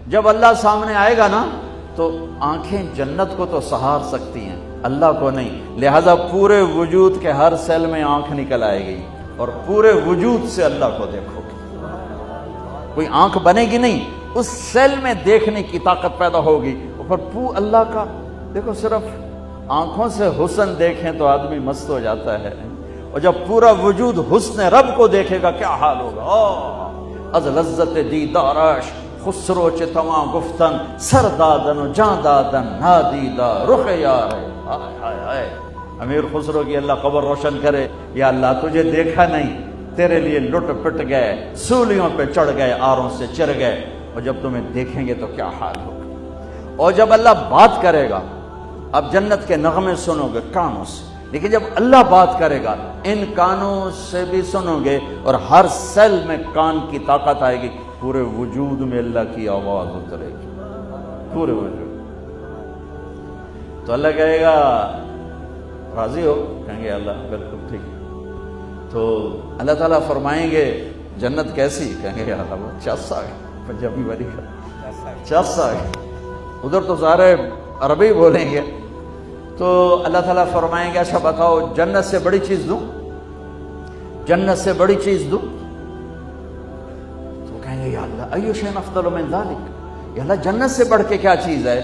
جب اللہ سامنے آئے گا نا تو آنکھیں جنت کو تو سہار سکتی ہیں، اللہ کو نہیں، لہذا پورے وجود کے ہر سیل میں آنکھ نکل آئے گی اور پورے وجود سے اللہ کو دیکھو گے۔ کوئی آنکھ بنے گی نہیں، اس سیل میں دیکھنے کی طاقت پیدا ہوگی۔ اور اللہ کا دیکھو، صرف آنکھوں سے حسن دیکھیں تو آدمی مست ہو جاتا ہے، اور جب پورا وجود حسن رب کو دیکھے گا کیا حال ہوگا۔ از لذت دیدارش خسرو چ تواں گفتن سر دادن و جاں دادن نادیدہ رخ یار ہے۔ ہائے ہائے، امیر خسرو کی اللہ قبر روشن کرے، یا اللہ تجھے دیکھا نہیں، تیرے لیے لٹ پٹ گئے، سولیوں پہ چڑھ گئے، آروں سے چر گئے، اور جب تمہیں دیکھیں گے تو کیا حال ہوگا۔ اور جب اللہ بات کرے گا، اب جنت کے نغمے سنو گے کانوں سے، لیکن جب اللہ بات کرے گا ان کانوں سے بھی سنو گے، اور ہر سیل میں کان کی طاقت آئے گی، پورے وجود میں اللہ کی آواز اترے گی، پورے وجود۔ تو اللہ کہے گا راضی ہو؟ کہیں گے اللہ بالکل ٹھیک ہے۔ تو اللہ تعالیٰ فرمائیں گے جنت کیسی؟ کہیں گے اللہ وہ چاسا ہے، پنجابی والی کا چاسا ہے، ادھر تو سارے عربی بولیں گے۔ تو اللہ تعالیٰ فرمائیں گے اچھا بتاؤ جنت سے بڑی چیز دوں؟ جنت سے بڑی چیز دوں؟ تو کہیں گے یا اللہ ایو شیء افضل من ذلک، یا اللہ جنت سے بڑھ کے کیا چیز ہے؟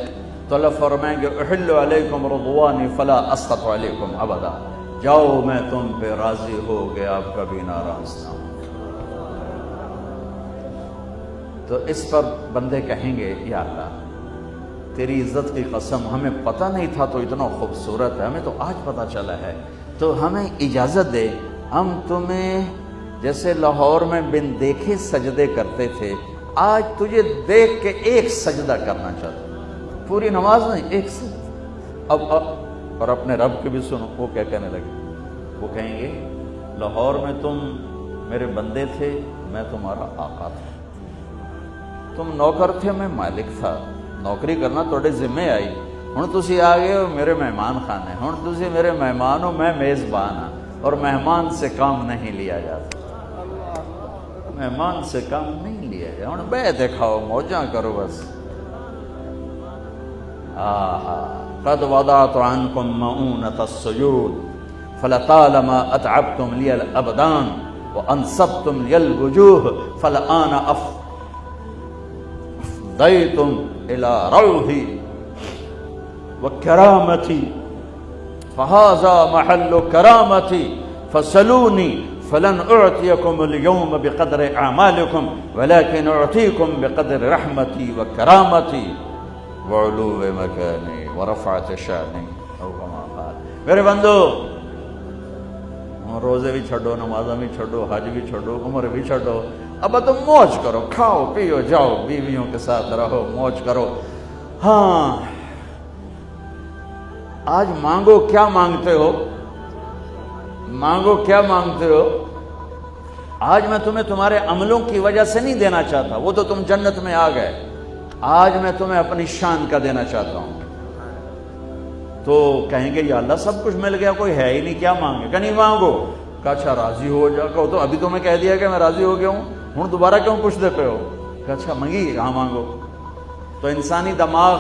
تو اللہ فرمائیں گے احل علیکم رضوانی فلا اسخط علیکم ابدا، جاؤ میں تم پہ راضی ہو گیا، اب کبھی ناراض نہ ہوں۔ تو اس پر بندے کہیں گے یا اللہ تیری عزت کی قسم، ہمیں پتہ نہیں تھا تو اتنا خوبصورت ہے، ہمیں تو آج پتہ چلا ہے، تو ہمیں اجازت دے، ہم تمہیں جیسے لاہور میں بن دیکھے سجدے کرتے تھے، آج تجھے دیکھ کے ایک سجدہ کرنا چاہتے، پوری نماز نہیں، ایک سجدہ۔ اب اور اپنے رب کے بھی سنو، وہ کیا کہنے لگے؟ وہ کہیں گے لاہور میں تم میرے بندے تھے، میں تمہارا آقا تھا، تم نوکر تھے، میں مالک تھا، نوکری کرنا تھوڑے ذمے آئی، ہن تسی آ گئے ہو میرے مہمان خانے، ہن تسی میرے مہمان ہو، میں میزبان ہاں، اور مہمان سے کام نہیں لیا جاتا، مہمان سے کام نہیں لیا جاتا، ہن بے دکھاؤ موجاں کرو بس۔ قد وضعت عنكم مؤونة السجود فلطالما اتعبتم لي الابدان وانصبتم لي الوجوه فالآن افضيتم الى روحي وكرامتي فهذا محل كرامتي فسلوني فلن اعطيكم اليوم بقدر اعمالكم ولكن اعطيكم بقدر رحمتي وكرامتي وعلو مکانی ورفعت شانی او کما قال۔ میرے بندو روزے بھی چھڈو، نمازیں بھی چھڈو، حج بھی چھڈو، عمر بھی چھڈو، اب تم موج کرو، کھاؤ پیو جاؤ، بیویوں کے ساتھ رہو، موج کرو۔ ہاں آج مانگو، کیا مانگتے ہو؟ مانگو کیا مانگتے ہو؟ آج میں تمہیں تمہارے عملوں کی وجہ سے نہیں دینا چاہتا، وہ تو تم جنت میں آ گئے، آج میں تمہیں اپنی شان کا دینا چاہتا ہوں۔ تو کہیں گے یا اللہ سب کچھ مل گیا، کوئی ہے ہی نہیں، کیا مانگے؟ کہ نہیں مانگو۔ کہا اچھا راضی ہو جا، کہو تو ابھی تمہیں کہہ دیا کہ میں راضی ہو گیا ہوں، ہوں دوبارہ کیوں پوچھتے پہ ہو؟ کہ اچھا منگی، ہاں مانگو۔ تو انسانی دماغ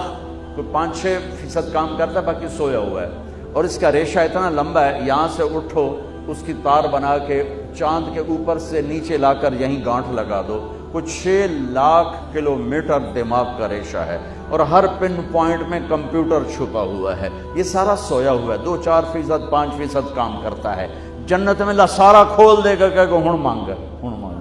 کوئی 5-6% کام کرتا ہے، باقی سویا ہوا ہے، اور اس کا ریشہ اتنا لمبا ہے، یہاں سے اٹھو اس کی تار بنا کے چاند کے اوپر سے نیچے لا کر یہیں گانٹھ لگا دو، کچھ 6 لاکھ کلومیٹر دماغ کا ریشہ ہے، اور ہر پن پوائنٹ میں کمپیوٹر چھپا ہوا ہے، یہ سارا سویا ہوا ہے، 2-4%، 5% کام کرتا ہے۔ جنت میں اللہ سارا کھول دے گا کہ ہن مانگ، ہن مانگ۔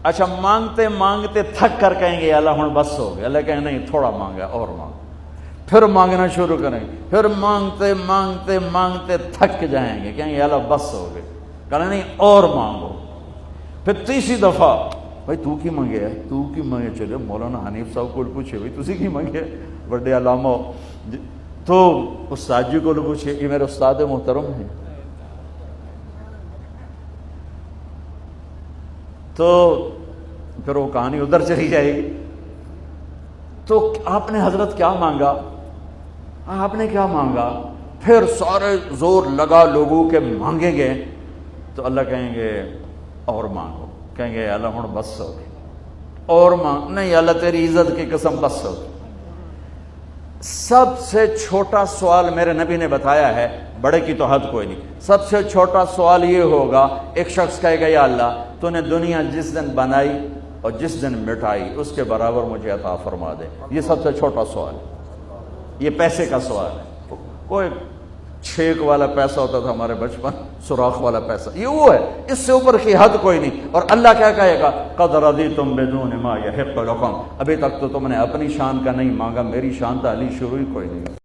اچھا مانگتے مانگتے تھک کر کہیں گے اللہ ہن بس ہو گیا، اللہ کہیں نہیں تھوڑا مانگا اور مانگ، پھر مانگنا شروع کریں گے، پھر مانگتے مانگتے مانگتے تھک جائیں گے، کہیں گے اللہ بس ہو گئے، کہنا نہیں اور مانگو۔ پھر تیسری دفعہ بھائی تو کی منگے ہے، تو کی منگے، چلے مولانا حنیف صاحب کو پوچھے بھائی تسی کی منگے، بڑے علامہ، تو استاد جی کو پوچھے، یہ میرے استاد محترم ہیں، تو پھر وہ کہانی ادھر چلی جائے گی۔ تو آپ نے حضرت کیا مانگا؟ آپ نے کیا مانگا؟ پھر سارے زور لگا لوگوں کے مانگیں گے، تو اللہ کہیں گے اور مانگو، کہیں گے اللہ ہن بس ہو گئے، اور مانگ نہیں، اللہ تیری عزت کی قسم بس ہو۔ سب سے چھوٹا سوال میرے نبی نے بتایا ہے، بڑے کی تو حد کوئی نہیں، سب سے چھوٹا سوال یہ ہوگا، ایک شخص کہے گا یا اللہ تو نے دنیا جس دن بنائی اور جس دن مٹائی اس کے برابر مجھے عطا فرما دے۔ یہ سب سے چھوٹا سوال ہے، یہ پیسے کا سوال ہے۔ کوئی چھیک والا پیسہ ہوتا تھا ہمارے بچپن، سوراخ والا پیسہ، یہ وہ ہے، اس سے اوپر کی حد کوئی نہیں۔ اور اللہ کیا کہے گا؟ قد رضیتم بدون ما یحق لکم، ابھی تک تو تم نے اپنی شان کا نہیں مانگا، میری شان تو علی شروع ہی کوئی نہیں۔